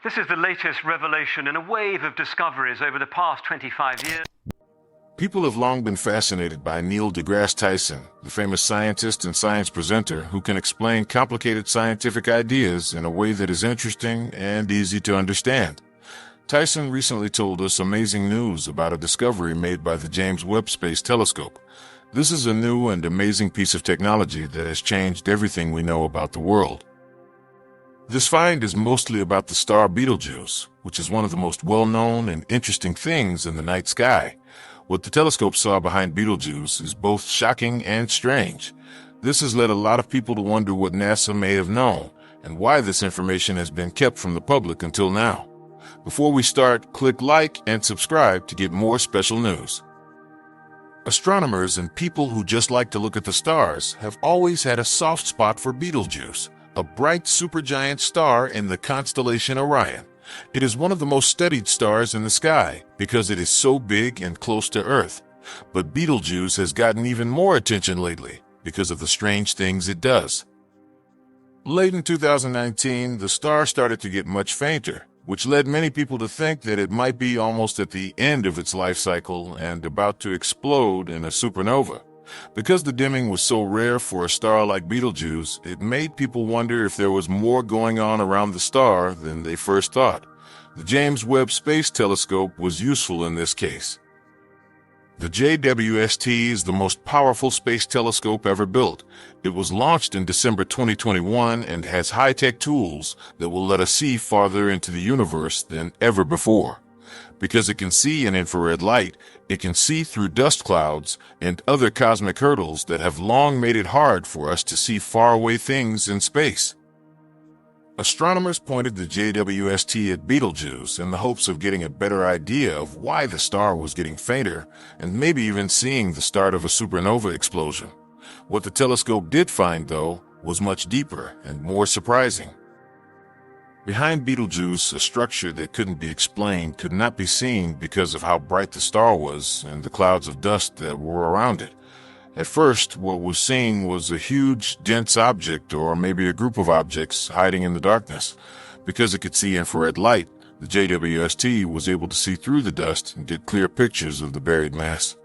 This is the latest revelation in a wave of discoveries over the past 25 years. People have long been fascinated by Neil deGrasse Tyson, the famous scientist and science presenter who can explain complicated scientific ideas in a way that is interesting and easy to understand. Tyson recently told us amazing news about a discovery made by the James Webb Space Telescope. This is a new and amazing piece of technology that has changed everything we know about the world. This find is mostly about the star Betelgeuse, which is one of the most well-known and interesting things in the night sky. What the telescope saw behind Betelgeuse is both shocking and strange. This has led a lot of people to wonder what NASA may have known and why this information has been kept from the public until now. Before we start, click like and subscribe to get more special news. Astronomers and people who just like to look at the stars have always had a soft spot for Betelgeuse, a bright supergiant star in the constellation Orion. It is one of the most studied stars in the sky because it is so big and close to Earth. But Betelgeuse has gotten even more attention lately because of the strange things it does. Late in 2019, the star started to get much fainter, which led many people to think that it might be almost at the end of its life cycle and about to explode in a supernova. Because the dimming was so rare for a star like Betelgeuse, it made people wonder if there was more going on around the star than they first thought. The James Webb Space Telescope was useful in this case. The JWST is the most powerful space telescope ever built. It was launched in December 2021 and has high-tech tools that will let us see farther into the universe than ever before. Because it can see in infrared light, it can see through dust clouds and other cosmic hurdles that have long made it hard for us to see faraway things in space. Astronomers pointed the JWST at Betelgeuse in the hopes of getting a better idea of why the star was getting fainter and maybe even seeing the start of a supernova explosion. What the telescope did find, though, was much deeper and more surprising. Behind Betelgeuse, a structure that couldn't be explained could not be seen because of how bright the star was and the clouds of dust that were around it. At first, what was seen was a huge, dense object or maybe a group of objects hiding in the darkness. Because it could see infrared light, the JWST was able to see through the dust and get clear pictures of the buried mass.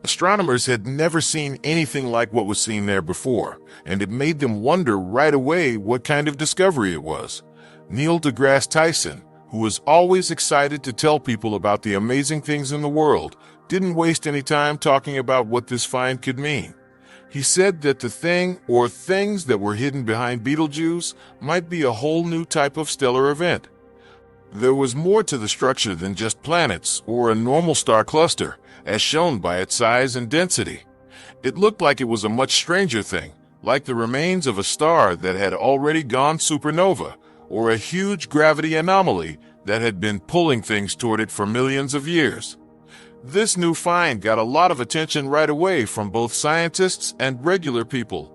Astronomers had never seen anything like what was seen there before, and it made them wonder right away what kind of discovery it was. Neil deGrasse Tyson, who was always excited to tell people about the amazing things in the world, didn't waste any time talking about what this find could mean. He said that the thing or things that were hidden behind Betelgeuse might be a whole new type of stellar event. There was more to the structure than just planets or a normal star cluster, as shown by its size and density. It looked like it was a much stranger thing, like the remains of a star that had already gone supernova, or a huge gravity anomaly that had been pulling things toward it for millions of years. This new find got a lot of attention right away from both scientists and regular people.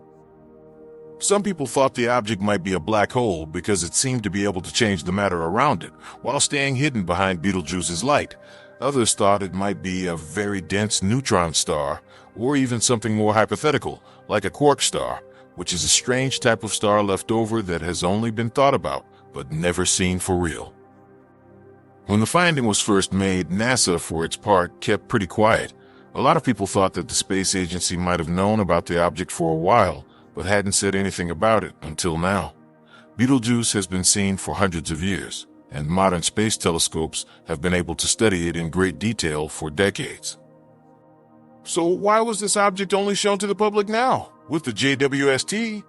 Some people thought the object might be a black hole because it seemed to be able to change the matter around it while staying hidden behind Betelgeuse's light. Others thought it might be a very dense neutron star, or even something more hypothetical, like a quark star, which is a strange type of star left over that has only been thought about, but never seen for real. When the finding was first made, NASA, for its part, kept pretty quiet. A lot of people thought that the space agency might have known about the object for a while, but hadn't said anything about it until now. Betelgeuse has been seen for hundreds of years, and modern space telescopes have been able to study it in great detail for decades. So why was this object only shown to the public now? With the JWST,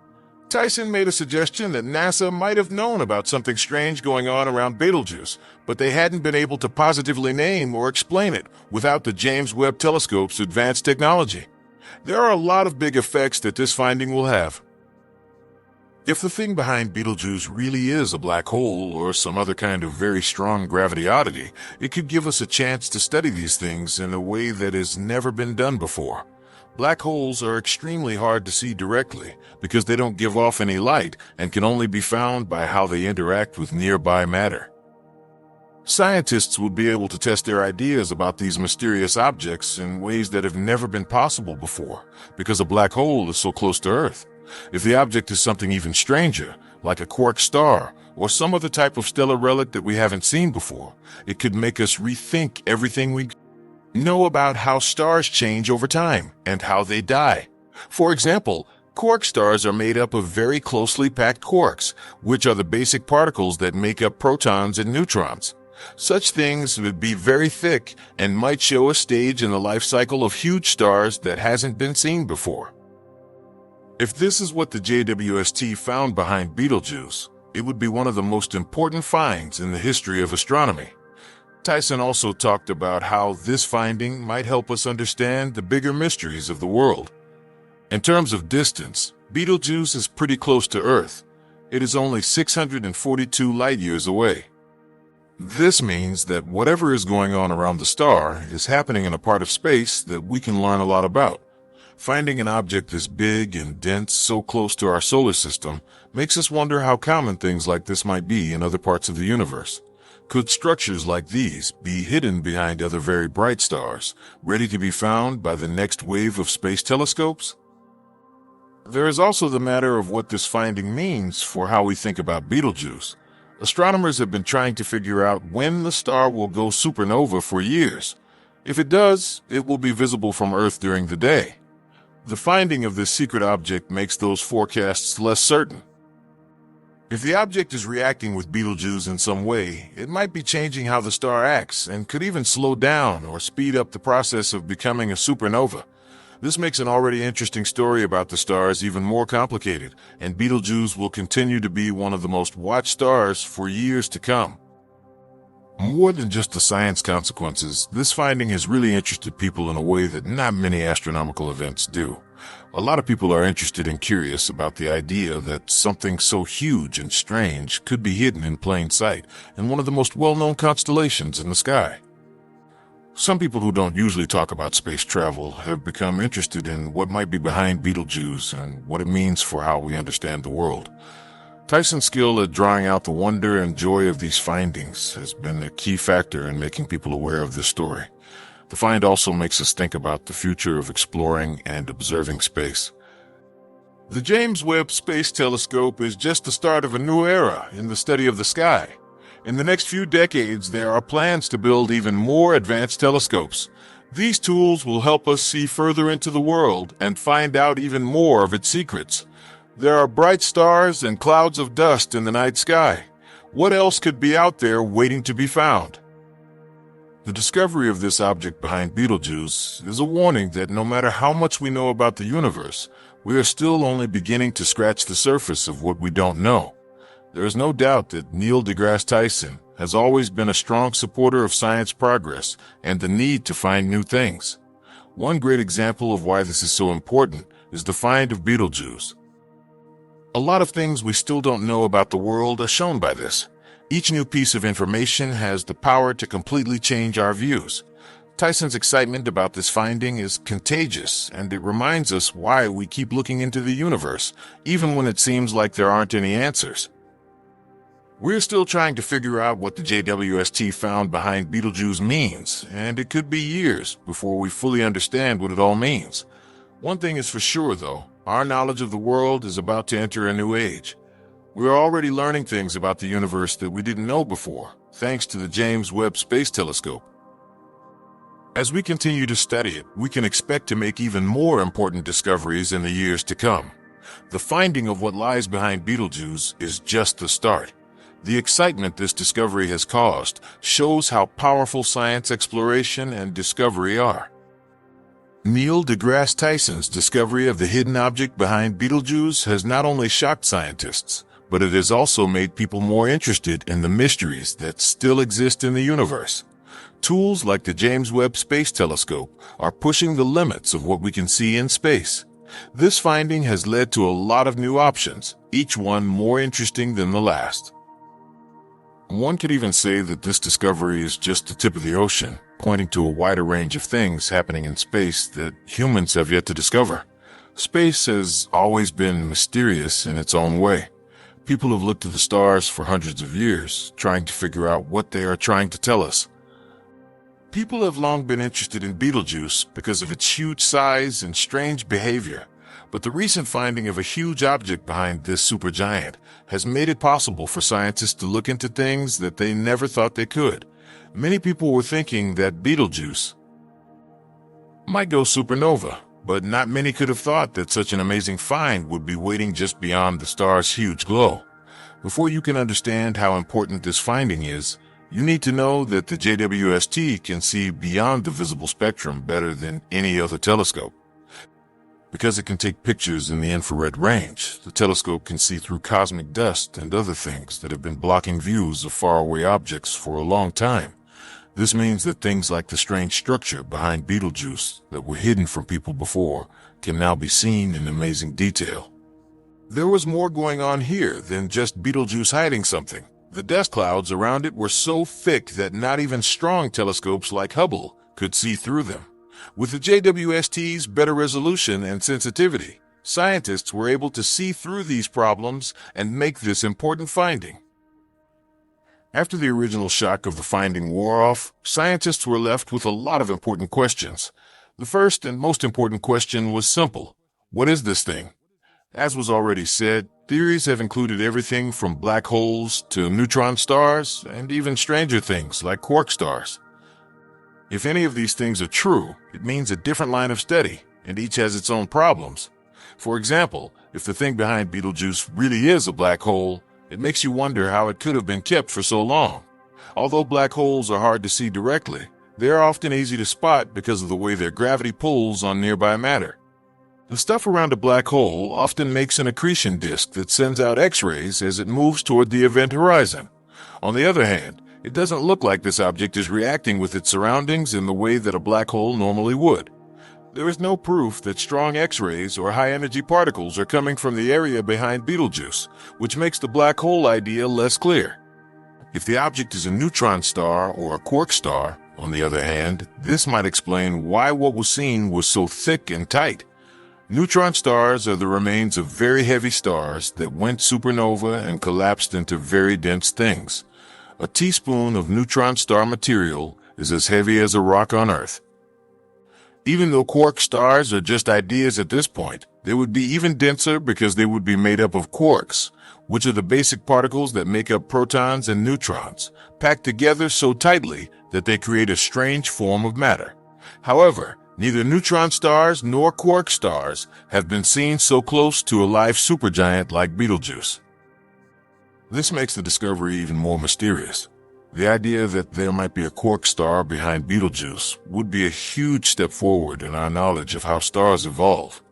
Tyson made a suggestion that NASA might have known about something strange going on around Betelgeuse, but they hadn't been able to positively name or explain it without the James Webb Telescope's advanced technology. There are a lot of big effects that this finding will have. If the thing behind Betelgeuse really is a black hole or some other kind of very strong gravity oddity, it could give us a chance to study these things in a way that has never been done before. Black holes are extremely hard to see directly because they don't give off any light and can only be found by how they interact with nearby matter. Scientists will be able to test their ideas about these mysterious objects in ways that have never been possible before because a black hole is so close to Earth. If the object is something even stranger, like a quark star or some other type of stellar relic that we haven't seen before. It could make us rethink everything we know about how stars change over time and how they die. For example, quark stars are made up of very closely packed quarks, which are the basic particles that make up protons and neutrons. Such things would be very thick and might show a stage in the life cycle of huge stars that hasn't been seen before. If this is what the JWST found behind Betelgeuse, it would be one of the most important finds in the history of astronomy. Tyson also talked about how this finding might help us understand the bigger mysteries of the world. In terms of distance, Betelgeuse is pretty close to Earth. It is only 642 light-years away. This means that whatever is going on around the star is happening in a part of space that we can learn a lot about. Finding an object this big and dense so close to our solar system makes us wonder how common things like this might be in other parts of the universe. Could structures like these be hidden behind other very bright stars, ready to be found by the next wave of space telescopes? There is also the matter of what this finding means for how we think about Betelgeuse. Astronomers have been trying to figure out when the star will go supernova for years. If it does, it will be visible from Earth during the day. The finding of this secret object makes those forecasts less certain. If the object is reacting with Betelgeuse in some way, it might be changing how the star acts and could even slow down or speed up the process of becoming a supernova. This makes an already interesting story about the stars even more complicated, and Betelgeuse will continue to be one of the most watched stars for years to come. More than just the science consequences, this finding has really interested people in a way that not many astronomical events do. A lot of people are interested and curious about the idea that something so huge and strange could be hidden in plain sight in one of the most well-known constellations in the sky. Some people who don't usually talk about space travel have become interested in what might be behind Betelgeuse and what it means for how we understand the world. Tyson's skill at drawing out the wonder and joy of these findings has been a key factor in making people aware of this story. The find also makes us think about the future of exploring and observing space. The James Webb Space Telescope is just the start of a new era in the study of the sky. In the next few decades, there are plans to build even more advanced telescopes. These tools will help us see further into the world and find out even more of its secrets. There are bright stars and clouds of dust in the night sky. What else could be out there waiting to be found? The discovery of this object behind Betelgeuse is a warning that no matter how much we know about the universe, we are still only beginning to scratch the surface of what we don't know. There is no doubt that Neil deGrasse Tyson has always been a strong supporter of science progress and the need to find new things. One great example of why this is so important is the find of Betelgeuse. A lot of things we still don't know about the world are shown by this. Each new piece of information has the power to completely change our views. Tyson's excitement about this finding is contagious, and it reminds us why we keep looking into the universe, even when it seems like there aren't any answers. We're still trying to figure out what the JWST found behind Betelgeuse means, and it could be years before we fully understand what it all means. One thing is for sure, though, our knowledge of the world is about to enter a new age. We're already learning things about the universe that we didn't know before, thanks to the James Webb Space Telescope. As we continue to study it, we can expect to make even more important discoveries in the years to come. The finding of what lies behind Betelgeuse is just the start. The excitement this discovery has caused shows how powerful science exploration and discovery are. Neil deGrasse Tyson's discovery of the hidden object behind Betelgeuse has not only shocked scientists, but it has also made people more interested in the mysteries that still exist in the universe. Tools like the James Webb Space Telescope are pushing the limits of what we can see in space. This finding has led to a lot of new options, each one more interesting than the last. One could even say that this discovery is just the tip of the ocean, pointing to a wider range of things happening in space that humans have yet to discover. Space has always been mysterious in its own way. People have looked to the stars for hundreds of years, trying to figure out what they are trying to tell us. People have long been interested in Betelgeuse because of its huge size and strange behavior. But the recent finding of a huge object behind this supergiant has made it possible for scientists to look into things that they never thought they could. Many people were thinking that Betelgeuse might go supernova, but not many could have thought that such an amazing find would be waiting just beyond the star's huge glow. Before you can understand how important this finding is, you need to know that the JWST can see beyond the visible spectrum better than any other telescope. Because it can take pictures in the infrared range, the telescope can see through cosmic dust and other things that have been blocking views of faraway objects for a long time. This means that things like the strange structure behind Betelgeuse that were hidden from people before can now be seen in amazing detail. There was more going on here than just Betelgeuse hiding something. The dust clouds around it were so thick that not even strong telescopes like Hubble could see through them. With the JWST's better resolution and sensitivity, scientists were able to see through these problems and make this important finding. After the original shock of the finding wore off, scientists were left with a lot of important questions. The first and most important question was simple. What is this thing? As was already said, theories have included everything from black holes to neutron stars and even stranger things like quark stars. If any of these things are true, it means a different line of study, and each has its own problems. For example, if the thing behind Betelgeuse really is a black hole, it makes you wonder how it could have been kept for so long. Although black holes are hard to see directly, they are often easy to spot because of the way their gravity pulls on nearby matter. The stuff around a black hole often makes an accretion disk that sends out X-rays as it moves toward the event horizon. On the other hand, it doesn't look like this object is reacting with its surroundings in the way that a black hole normally would. There is no proof that strong X-rays or high-energy particles are coming from the area behind Betelgeuse, which makes the black hole idea less clear. If the object is a neutron star or a quark star, on the other hand, this might explain why what was seen was so thick and tight. Neutron stars are the remains of very heavy stars that went supernova and collapsed into very dense things. A teaspoon of neutron star material is as heavy as a rock on Earth. Even though quark stars are just ideas at this point, they would be even denser because they would be made up of quarks, which are the basic particles that make up protons and neutrons, packed together so tightly that they create a strange form of matter. However, neither neutron stars nor quark stars have been seen so close to a live supergiant like Betelgeuse. This makes the discovery even more mysterious. The idea that there might be a quark star behind Betelgeuse would be a huge step forward in our knowledge of how stars evolve.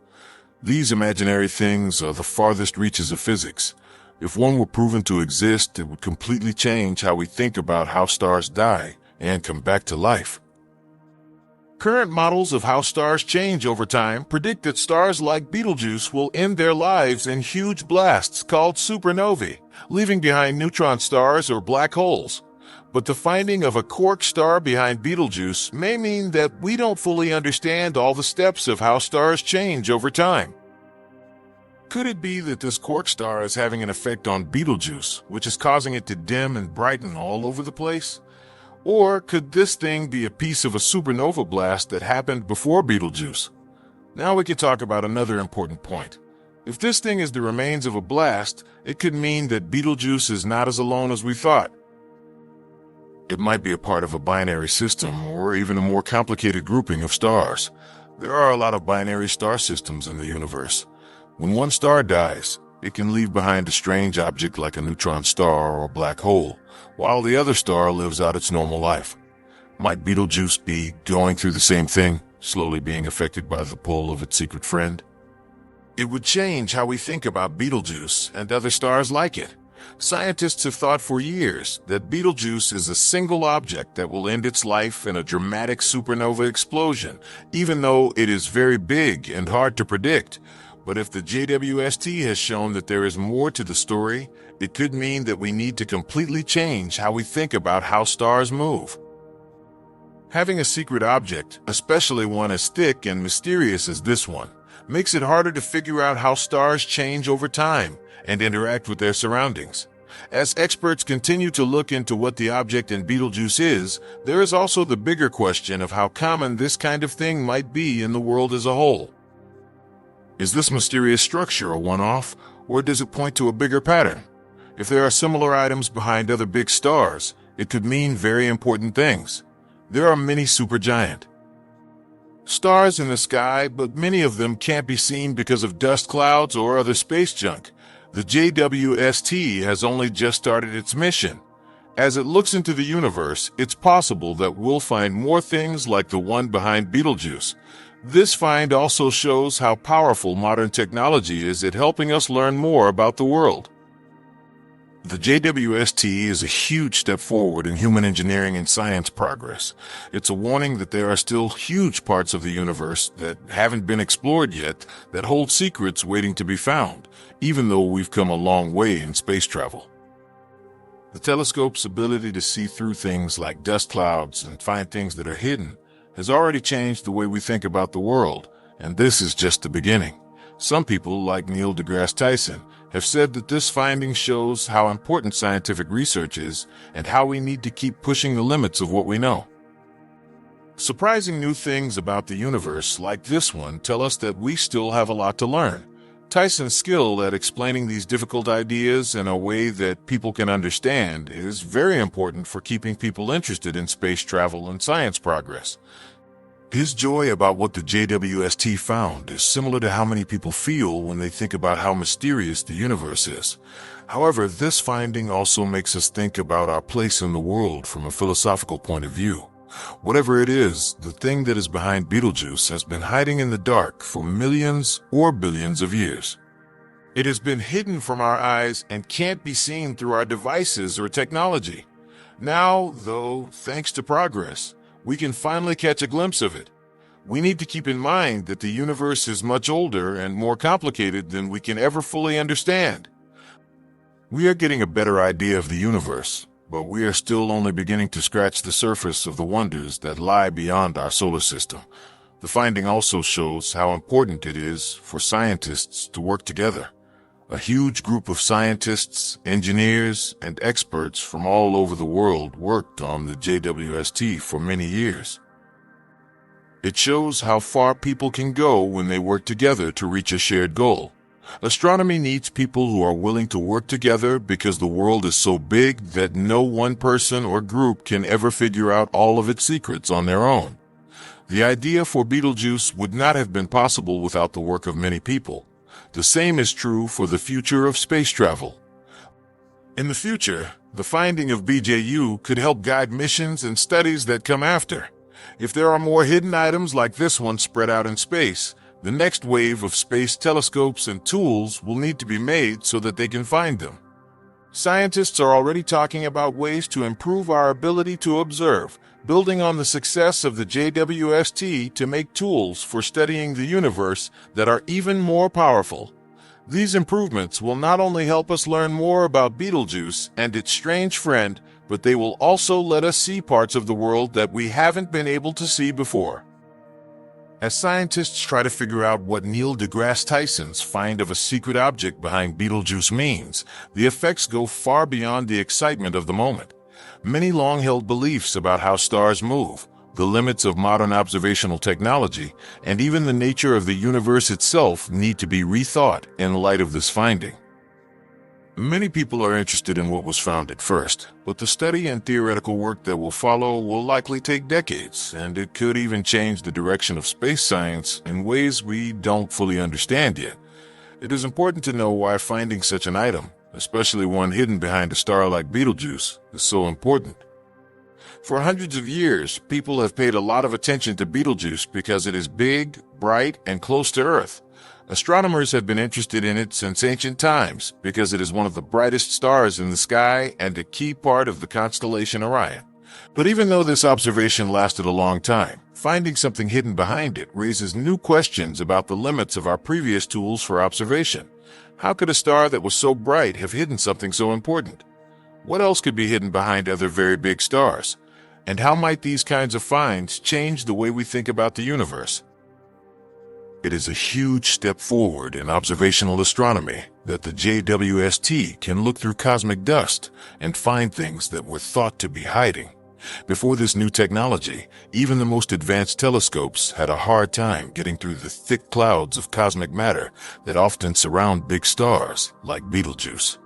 These imaginary things are the farthest reaches of physics. If one were proven to exist, it would completely change how we think about how stars die and come back to life. Current models of how stars change over time predict that stars like Betelgeuse will end their lives in huge blasts called supernovae, leaving behind neutron stars or black holes. But the finding of a quark star behind Betelgeuse may mean that we don't fully understand all the steps of how stars change over time. Could it be that this quark star is having an effect on Betelgeuse, which is causing it to dim and brighten all over the place? Or could this thing be a piece of a supernova blast that happened before Betelgeuse? Now we could talk about another important point. If this thing is the remains of a blast, it could mean that Betelgeuse is not as alone as we thought. It might be a part of a binary system or even a more complicated grouping of stars. There are a lot of binary star systems in the universe. When one star dies, it can leave behind a strange object like a neutron star or a black hole, while the other star lives out its normal life. Might Betelgeuse be going through the same thing, slowly being affected by the pull of its secret friend? It would change how we think about Betelgeuse and other stars like it. Scientists have thought for years that Betelgeuse is a single object that will end its life in a dramatic supernova explosion, even though it is very big and hard to predict. But if the JWST has shown that there is more to the story, it could mean that we need to completely change how we think about how stars move. Having a secret object, especially one as thick and mysterious as this one, makes it harder to figure out how stars change over time and interact with their surroundings. As experts continue to look into what the object in Betelgeuse is, there is also the bigger question of how common this kind of thing might be in the world as a whole. Is this mysterious structure a one-off, or does it point to a bigger pattern? If there are similar items behind other big stars, it could mean very important things. There are many supergiant stars in the sky, but many of them can't be seen because of dust clouds or other space junk. The JWST has only just started its mission. As it looks into the universe, it's possible that we'll find more things like the one behind Beetlejuice. This find also shows how powerful modern technology is at helping us learn more about the world. The JWST is a huge step forward in human engineering and science progress. It's a warning that there are still huge parts of the universe that haven't been explored yet, that hold secrets waiting to be found, even though we've come a long way in space travel. The telescope's ability to see through things like dust clouds and find things that are hidden has already changed the way we think about the world, and this is just the beginning. Some people, like Neil deGrasse Tyson, have said that this finding shows how important scientific research is and how we need to keep pushing the limits of what we know. Surprising new things about the universe, like this one, tell us that we still have a lot to learn. Tyson's skill at explaining these difficult ideas in a way that people can understand is very important for keeping people interested in space travel and science progress. His joy about what the JWST found is similar to how many people feel when they think about how mysterious the universe is. However, this finding also makes us think about our place in the world from a philosophical point of view. Whatever it is, the thing that is behind Beetlejuice has been hiding in the dark for millions or billions of years. It has been hidden from our eyes and can't be seen through our devices or technology. Now, though, thanks to progress, we can finally catch a glimpse of it. We need to keep in mind that the universe is much older and more complicated than we can ever fully understand. We are getting a better idea of the universe, but we are still only beginning to scratch the surface of the wonders that lie beyond our solar system. The finding also shows how important it is for scientists to work together. A huge group of scientists, engineers, and experts from all over the world worked on the JWST for many years. It shows how far people can go when they work together to reach a shared goal. Astronomy needs people who are willing to work together because the world is so big that no one person or group can ever figure out all of its secrets on their own. The idea for Betelgeuse would not have been possible without the work of many people. The same is true for the future of space travel. In the future, the finding of BJU could help guide missions and studies that come after. If there are more hidden items like this one spread out in space, the next wave of space telescopes and tools will need to be made so that they can find them. Scientists are already talking about ways to improve our ability to observe, building on the success of the JWST to make tools for studying the universe that are even more powerful. These improvements will not only help us learn more about Betelgeuse and its strange friend, but they will also let us see parts of the world that we haven't been able to see before. As scientists try to figure out what Neil deGrasse Tyson's find of a secret object behind Betelgeuse means, the effects go far beyond the excitement of the moment. Many long-held beliefs about how stars move, the limits of modern observational technology, and even the nature of the universe itself need to be rethought in light of this finding. Many people are interested in what was found at first, but the study and theoretical work that will follow will likely take decades, and it could even change the direction of space science in ways we don't fully understand yet. It is important to know why finding such an item, especially one hidden behind a star like Betelgeuse, is so important. For hundreds of years, people have paid a lot of attention to Betelgeuse because it is big, bright, and close to Earth. Astronomers have been interested in it since ancient times because it is one of the brightest stars in the sky and a key part of the constellation Orion. But even though this observation lasted a long time, finding something hidden behind it raises new questions about the limits of our previous tools for observation. How could a star that was so bright have hidden something so important? What else could be hidden behind other very big stars? And how might these kinds of finds change the way we think about the universe? It is a huge step forward in observational astronomy that the JWST can look through cosmic dust and find things that were thought to be hiding. Before this new technology, even the most advanced telescopes had a hard time getting through the thick clouds of cosmic matter that often surround big stars, like Betelgeuse.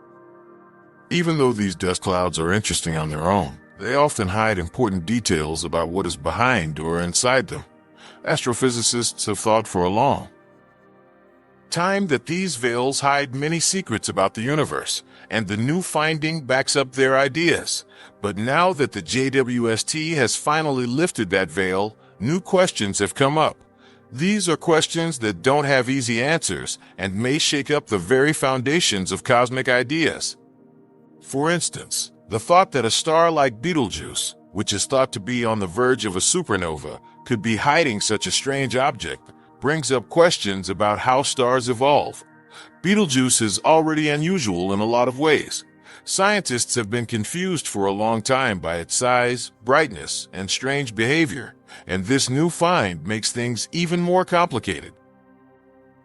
Even though these dust clouds are interesting on their own, they often hide important details about what is behind or inside them. Astrophysicists have thought for a long time that these veils hide many secrets about the universe, and the new finding backs up their ideas. But now that the JWST has finally lifted that veil, new questions have come up. These are questions that don't have easy answers and may shake up the very foundations of cosmic ideas. For instance, the thought that a star like Betelgeuse, which is thought to be on the verge of a supernova, could be hiding such a strange object brings up questions about how stars evolve. Betelgeuse is already unusual in a lot of ways. Scientists have been confused for a long time by its size, brightness, and strange behavior, and this new find makes things even more complicated.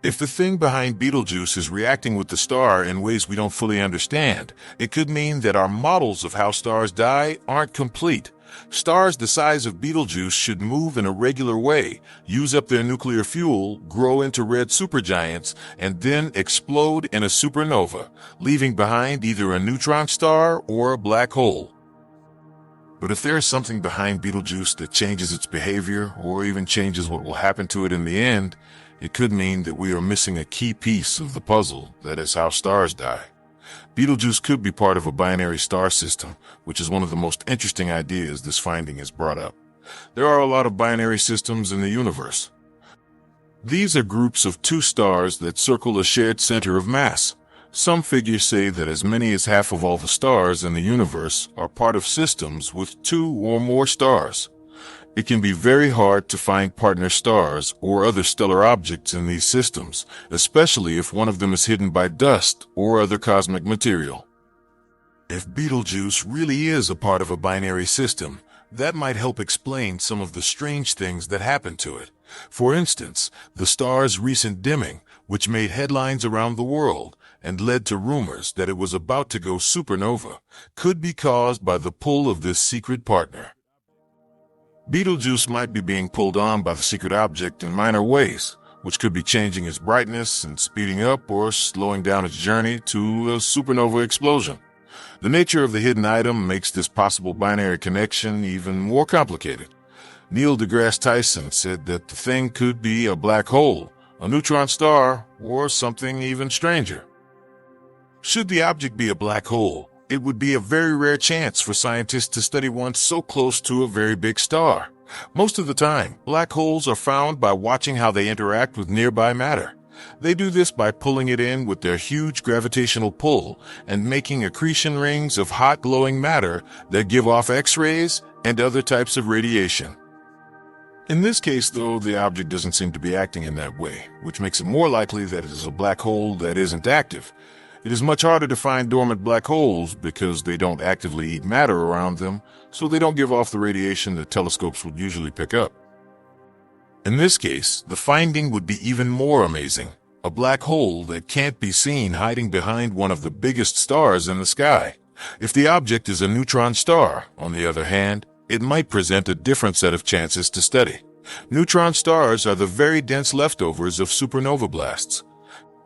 If the thing behind Betelgeuse is reacting with the star in ways we don't fully understand, it could mean that our models of how stars die aren't complete. Stars the size of Betelgeuse should move in a regular way, use up their nuclear fuel, grow into red supergiants, and then explode in a supernova, leaving behind either a neutron star or a black hole. But if there is something behind Betelgeuse that changes its behavior, or even changes what will happen to it in the end, it could mean that we are missing a key piece of the puzzle that is how stars die. Betelgeuse could be part of a binary star system, which is one of the most interesting ideas this finding has brought up. There are a lot of binary systems in the universe. These are groups of two stars that circle a shared center of mass. Some figures say that as many as half of all the stars in the universe are part of systems with two or more stars. It can be very hard to find partner stars or other stellar objects in these systems, especially if one of them is hidden by dust or other cosmic material. If Betelgeuse really is a part of a binary system, that might help explain some of the strange things that happen to it. For instance, the star's recent dimming, which made headlines around the world and led to rumors that it was about to go supernova, could be caused by the pull of this secret partner. Betelgeuse might be being pulled on by the secret object in minor ways, which could be changing its brightness and speeding up or slowing down its journey to a supernova explosion. The nature of the hidden item makes this possible binary connection even more complicated. Neil deGrasse Tyson said that the thing could be a black hole, a neutron star, or something even stranger. Should the object be a black hole, it would be a very rare chance for scientists to study one so close to a very big star. Most of the time, black holes are found by watching how they interact with nearby matter. They do this by pulling it in with their huge gravitational pull and making accretion rings of hot glowing matter that give off X-rays and other types of radiation. In this case, though, the object doesn't seem to be acting in that way, which makes it more likely that it is a black hole that isn't active. It is much harder to find dormant black holes because they don't actively eat matter around them, so they don't give off the radiation that telescopes would usually pick up. In this case, the finding would be even more amazing. A black hole that can't be seen hiding behind one of the biggest stars in the sky. If the object is a neutron star, on the other hand, it might present a different set of chances to study. Neutron stars are the very dense leftovers of supernova blasts.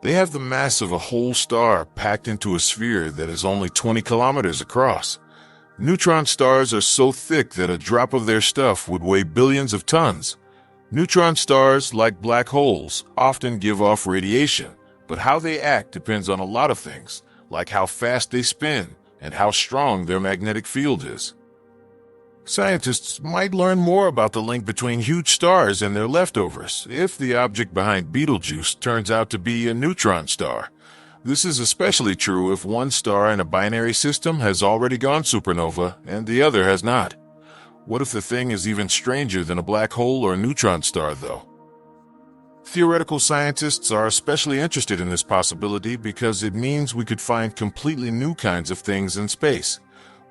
They have the mass of a whole star packed into a sphere that is only 20 kilometers across. Neutron stars are so thick that a drop of their stuff would weigh billions of tons. Neutron stars, like black holes, often give off radiation, but how they act depends on a lot of things, like how fast they spin and how strong their magnetic field is. Scientists might learn more about the link between huge stars and their leftovers if the object behind Betelgeuse turns out to be a neutron star. This is especially true if one star in a binary system has already gone supernova and the other has not. What if the thing is even stranger than a black hole or a neutron star, though? Theoretical scientists are especially interested in this possibility because it means we could find completely new kinds of things in space.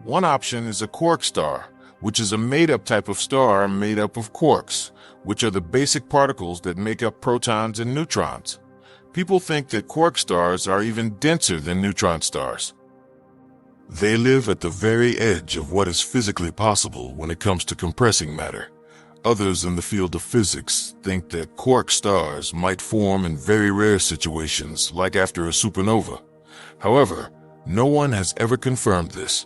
One option is a quark star, which is a made-up type of star made up of quarks, which are the basic particles that make up protons and neutrons. People think that quark stars are even denser than neutron stars. They live at the very edge of what is physically possible when it comes to compressing matter. Others in the field of physics think that quark stars might form in very rare situations, like after a supernova. However, no one has ever confirmed this.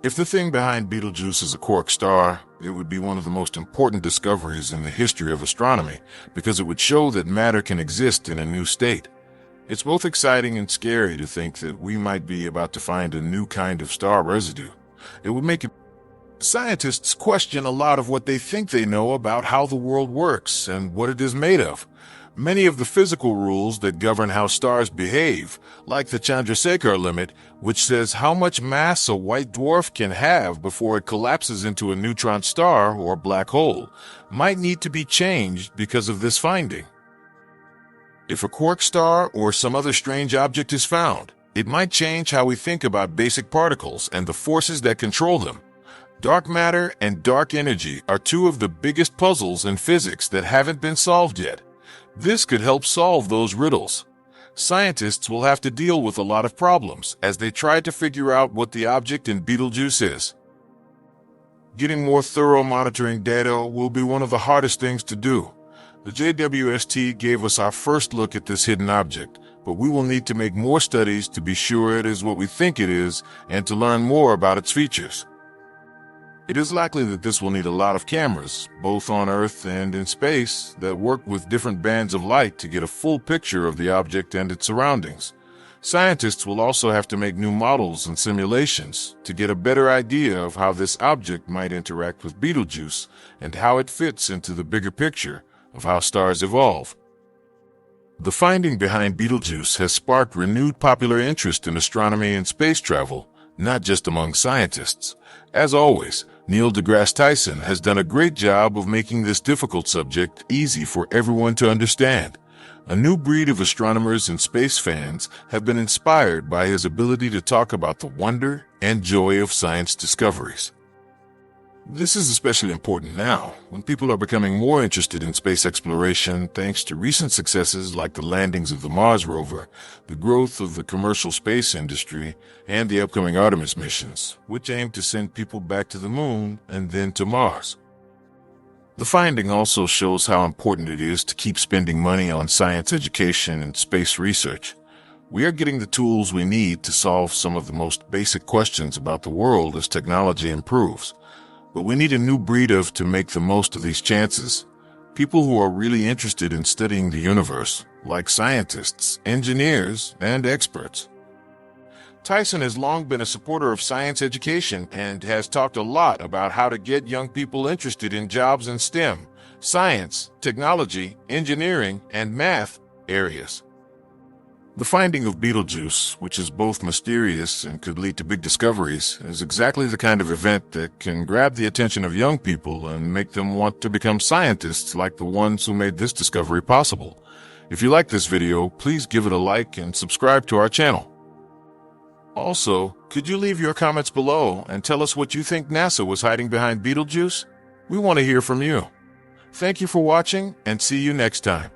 If the thing behind Betelgeuse is a quark star, it would be one of the most important discoveries in the history of astronomy because it would show that matter can exist in a new state. It's both exciting and scary to think that we might be about to find a new kind of star residue. It would make scientists question a lot of what they think they know about how the world works and what it is made of. Many of the physical rules that govern how stars behave, like the Chandrasekhar limit, which says how much mass a white dwarf can have before it collapses into a neutron star or black hole, might need to be changed because of this finding. If a quark star or some other strange object is found, it might change how we think about basic particles and the forces that control them. Dark matter and dark energy are two of the biggest puzzles in physics that haven't been solved yet. This could help solve those riddles. Scientists will have to deal with a lot of problems as they try to figure out what the object in Betelgeuse is. Getting more thorough monitoring data will be one of the hardest things to do. The JWST gave us our first look at this hidden object, but we will need to make more studies to be sure it is what we think it is and to learn more about its features. It is likely that this will need a lot of cameras, both on Earth and in space, that work with different bands of light to get a full picture of the object and its surroundings. Scientists will also have to make new models and simulations to get a better idea of how this object might interact with Betelgeuse and how it fits into the bigger picture of how stars evolve. The finding behind Betelgeuse has sparked renewed popular interest in astronomy and space travel, not just among scientists. As always, Neil deGrasse Tyson has done a great job of making this difficult subject easy for everyone to understand. A new breed of astronomers and space fans have been inspired by his ability to talk about the wonder and joy of science discoveries. This is especially important now, when people are becoming more interested in space exploration thanks to recent successes like the landings of the Mars rover, the growth of the commercial space industry, and the upcoming Artemis missions, which aim to send people back to the moon and then to Mars. The finding also shows how important it is to keep spending money on science education and space research. We are getting the tools we need to solve some of the most basic questions about the world as technology improves. But we need a new breed to make the most of these chances. People who are really interested in studying the universe, like scientists, engineers, and experts. Tyson has long been a supporter of science education and has talked a lot about how to get young people interested in jobs in STEM, science, technology, engineering, and math areas. The finding of Betelgeuse, which is both mysterious and could lead to big discoveries, is exactly the kind of event that can grab the attention of young people and make them want to become scientists like the ones who made this discovery possible. If you like this video, please give it a like and subscribe to our channel. Also, could you leave your comments below and tell us what you think NASA was hiding behind Betelgeuse? We want to hear from you. Thank you for watching and see you next time.